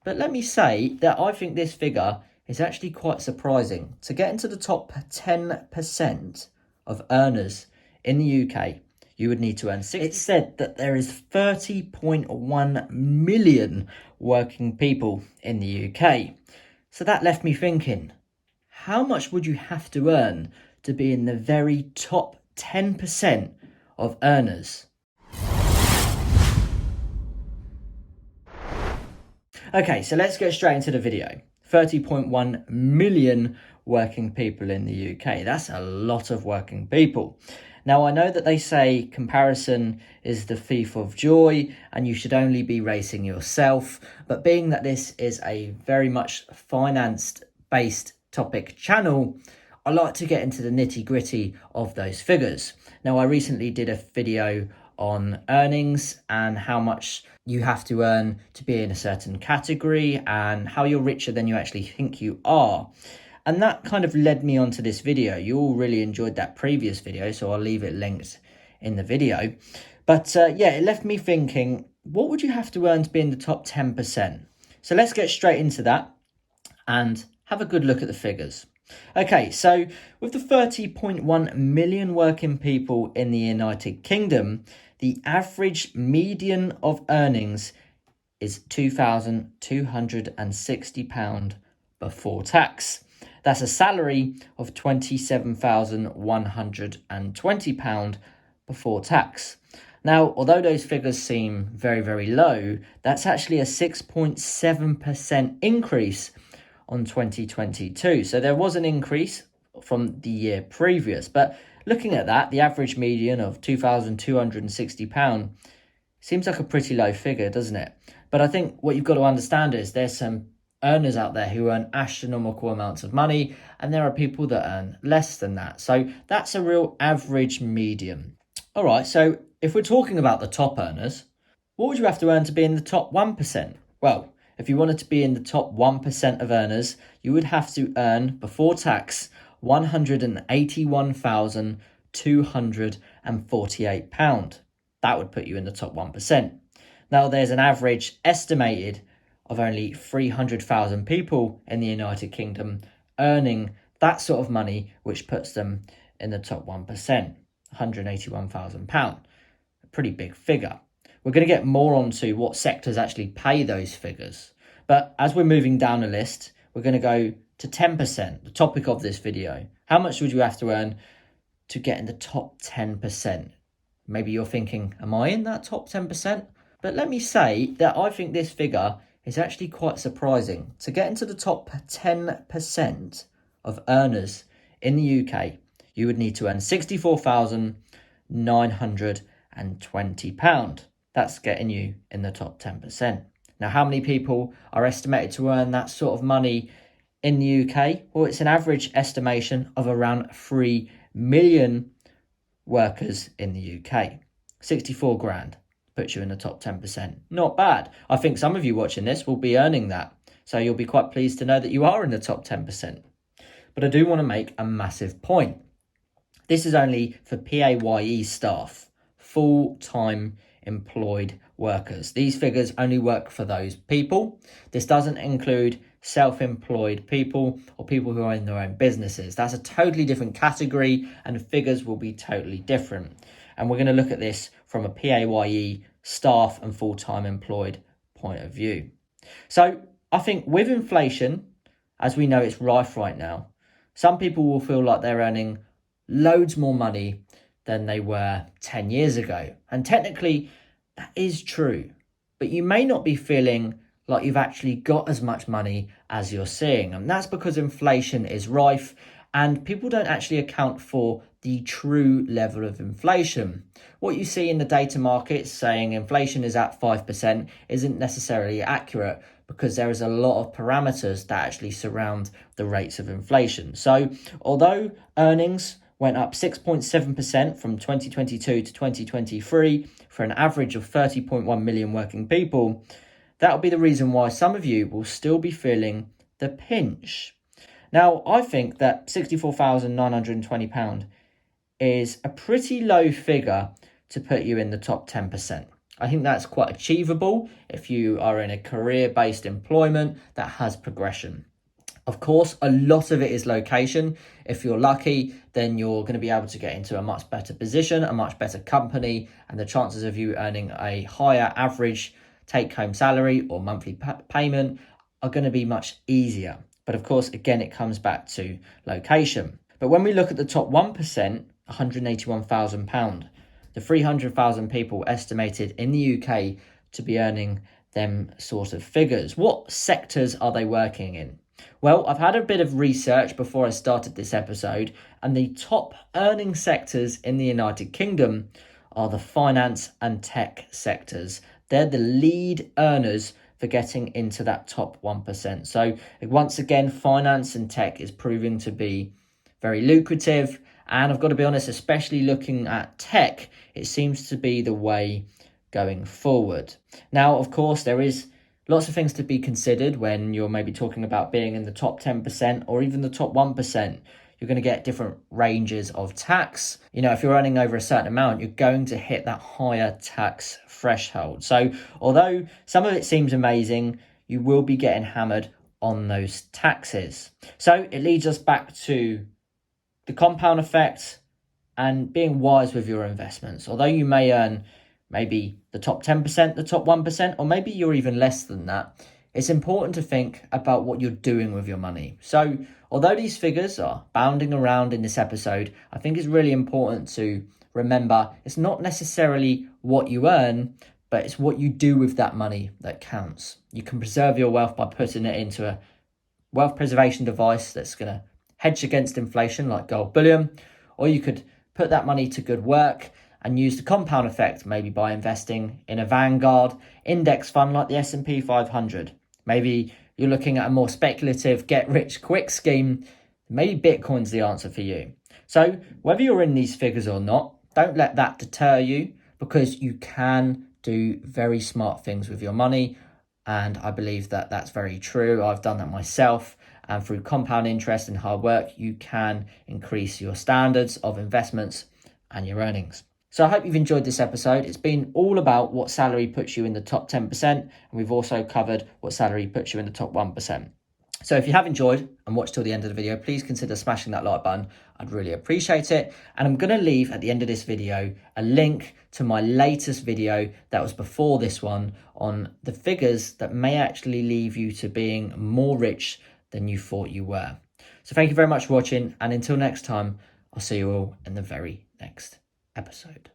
But let me say that I think this figure is actually quite surprising. To get into the top 10% of earners in the UK, you would need to earn 60. It's said that there is 30.1 million working people in the UK. So that left me thinking, how much would you have to earn to be in the very top 10% of earners? Okay, so let's get straight into the video. 30.1 million working people in the UK. That's a lot of working people. Now, I know that they say comparison is the thief of joy and you should only be racing yourself. But being that this is a very much finance-based topic channel, I like to get into the nitty-gritty of those figures. Now, I recently did a video on earnings and how much you have to earn to be in a certain category and how you're richer than you actually think you are. And that kind of led me onto this video. You all really enjoyed that previous video, so I'll leave it linked in the video. But yeah, it left me thinking, what would you have to earn to be in the top 10%? So let's get straight into that and have a good look at the figures. Okay, so with the 30.1 million working people in the United Kingdom, the average median of earnings is £2,260 before tax. That's a salary of £27,120 before tax. Now, although those figures seem very, very low, that's actually a 6.7% increase on 2022. So there was an increase from the year previous. But looking at that, the average median of £2,260 seems like a pretty low figure, doesn't it? But I think what you've got to understand is there's some earners out there who earn astronomical amounts of money, and there are people that earn less than that. So that's a real average median. All right, so if we're talking about the top earners, what would you have to earn to be in the top 1%? Well, if you wanted to be in the top 1% of earners, you would have to earn, before tax, £181,248. That would put you in the top 1%. Now, there's an average estimated of only 300,000 people in the United Kingdom earning that sort of money, which puts them in the top 1%, £181,000. A pretty big figure. We're going to get more onto what sectors actually pay those figures. But as we're moving down the list, we're going to go to 10%, the topic of this video. How much would you have to earn to get in the top 10%? Maybe you're thinking, am I in that top 10%? But let me say that I think this figure is actually quite surprising. To get into the top 10% of earners in the UK, you would need to earn £64,920. That's getting you in the top 10%. Now, how many people are estimated to earn that sort of money in the UK? Well, it's an average estimation of around 3 million workers in the UK. 64 grand puts you in the top 10%. Not bad. I think some of you watching this will be earning that. So you'll be quite pleased to know that you are in the top 10%. But I do want to make a massive point. This is only for PAYE staff, full-time employed workers. These figures only work for those people. This doesn't include self-employed people or people who own their own businesses. That's a totally different category and the figures will be totally different. And we're going to look at this from a PAYE staff and full-time employed point of view. So I think with inflation, as we know it's rife right now, some people will feel like they're earning loads more money than they were 10 years ago. And technically, that is true. But you may not be feeling like you've actually got as much money as you're seeing. And that's because inflation is rife and people don't actually account for the true level of inflation. What you see in the data markets saying inflation is at 5% isn't necessarily accurate because there is a lot of parameters that actually surround the rates of inflation. So although earnings went up 6.7% from 2022 to 2023 for an average of 30.1 million working people, that'll be the reason why some of you will still be feeling the pinch. Now, I think that £64,920 is a pretty low figure to put you in the top 10%. I think that's quite achievable if you are in a career-based employment that has progression. Of course, a lot of it is location. If you're lucky, then you're going to be able to get into a much better position, a much better company, and the chances of you earning a higher average take-home salary or monthly payment are going to be much easier. But of course, again, it comes back to location. But when we look at the top 1%, £181,000, the 300,000 people estimated in the UK to be earning them sort of figures. What sectors are they working in? Well, I've had a bit of research before I started this episode, and the top earning sectors in the United Kingdom are the finance and tech sectors. They're the lead earners for getting into that top 1%. So once again, finance and tech is proving to be very lucrative. And I've got to be honest, especially looking at tech, it seems to be the way going forward. Now, of course, there is lots of things to be considered when you're maybe talking about being in the top 10% or even the top 1%. You're going to get different ranges of tax. You know, if you're earning over a certain amount, you're going to hit that higher tax threshold. So although some of it seems amazing, you will be getting hammered on those taxes. So it leads us back to the compound effect and being wise with your investments. Although you may earn maybe the top 10%, the top 1%, or maybe you're even less than that, it's important to think about what you're doing with your money. So although these figures are bounding around in this episode, I think it's really important to remember it's not necessarily what you earn, but it's what you do with that money that counts. You can preserve your wealth by putting it into a wealth preservation device that's going to hedge against inflation like gold bullion, or you could put that money to good work and use the compound effect, maybe by investing in a Vanguard index fund like the S&P 500. Maybe you're looking at a more speculative get-rich-quick scheme. Maybe Bitcoin's the answer for you. So whether you're in these figures or not, don't let that deter you, because you can do very smart things with your money. And I believe that that's very true. I've done that myself. And through compound interest and hard work, you can increase your standards of investments and your earnings. So I hope you've enjoyed this episode. It's been all about what salary puts you in the top 10%. And we've also covered what salary puts you in the top 1%. So if you have enjoyed and watched till the end of the video, please consider smashing that like button. I'd really appreciate it. And I'm going to leave at the end of this video a link to my latest video that was before this one on the figures that may actually leave you to being more rich than you thought you were. So thank you very much for watching. And until next time, I'll see you all in the very next episode.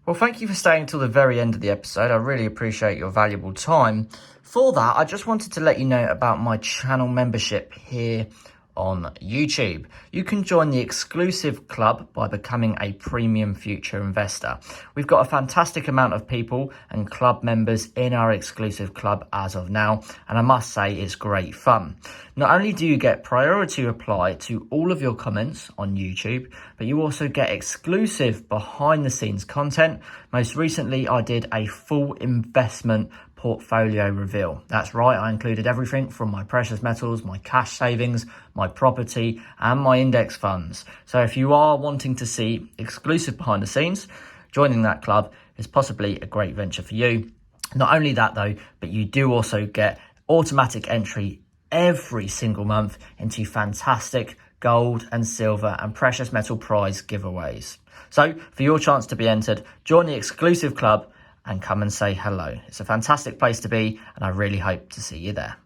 Well, thank you for staying till the very end of the episode. I really appreciate your valuable time. For that, I just wanted to let you know about my channel membership here on YouTube. You can join the exclusive club by becoming a premium future investor. We've got a fantastic amount of people and club members in our exclusive club as of now, and I must say it's great fun. Not only do you get priority reply to all of your comments on YouTube, but you also get exclusive behind the scenes content. Most recently, I did a full investment portfolio reveal. That's right, I included everything from my precious metals, my cash savings, my property, and my index funds. So if you are wanting to see exclusive behind the scenes, joining that club is possibly a great venture for you. Not only that though, but you do also get automatic entry every single month into fantastic gold and silver and precious metal prize giveaways. So for your chance to be entered, join the exclusive club and come and say hello. It's a fantastic place to be, and I really hope to see you there.